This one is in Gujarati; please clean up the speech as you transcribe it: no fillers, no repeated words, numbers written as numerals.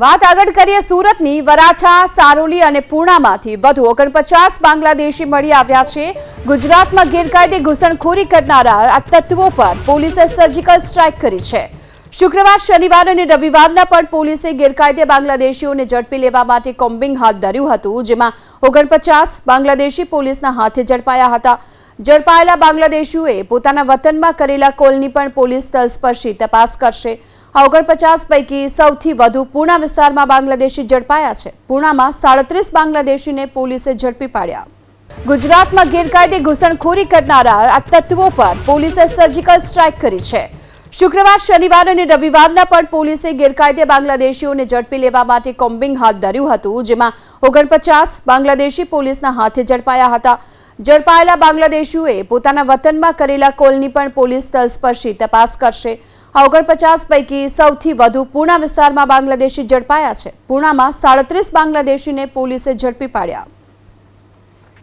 વાત આગળ કરીએ સુરતની વરાછા, સારોલી અને પૂર્ણામાંથી વધુ 49 બાંગ્લાદેશી મળી આવ્યા છે। ગુજરાતમાં ગેરકાયદે ઘૂસણખોરી કરનારા આ તત્વો પર પોલીસે સર્જિકલ સ્ટ્રાઇક કરી છે। શુક્રવાર, શનિવાર અને રવિવારના પણ પોલીસે ગેરકાયદે બાંગ્લાદેશીઓને ઝડપી લેવા માટે કોમ્બિંગ હાથ ધર્યું હતું, જેમાં 49 બાંગ્લાદેશી પોલીસના હાથે ઝડપાયા હતા। ઝડપાયેલા બાંગ્લાદેશીઓએ પોતાના વતનમાં કરેલા કોલની પણ પોલીસ તલસ્પર્શી તપાસ કરશે। આ 49 પૈકી સૌથી વધુ પૂર્ણા વિસ્તારમાં બાંગ્લાદેશી ઝડપાયા છે। પૂર્ણામાં 37 બાંગ્લાદેશીને પોલીસે ઝડપી પાડ્યા। ગુજરાતમાં ગેરકાયદે ઘૂસણખોરી કરનારા આ તત્વો પર પોલીસે સર્જિકલ સ્ટ્રાઇક કરી છે। શુક્રવાર, શનિવાર અને રવિવારના પણ પોલીસે ગેરકાયદે બાંગ્લાદેશીઓને ઝડપી લેવા માટે કોમ્બિંગ હાથ ધર્યું હતું, જેમાં 49 બાંગ્લાદેશી પોલીસના હાથે ઝડપાયા હતા। ઝડપાયેલા બાંગ્લાદેશીઓએ પોતાના વતનમાં કરેલા કોલની પણ પોલીસ તલસ્પર્શી તપાસ કરશે। આ 49 પૈકી સૌથી વધુ પૂર્ણા વિસ્તારમાં બાંગ્લાદેશી ઝડપાયા છે। પૂર્ણામાં 37 બાંગ્લાદેશીને પોલીસે ઝડપી પાડ્યા।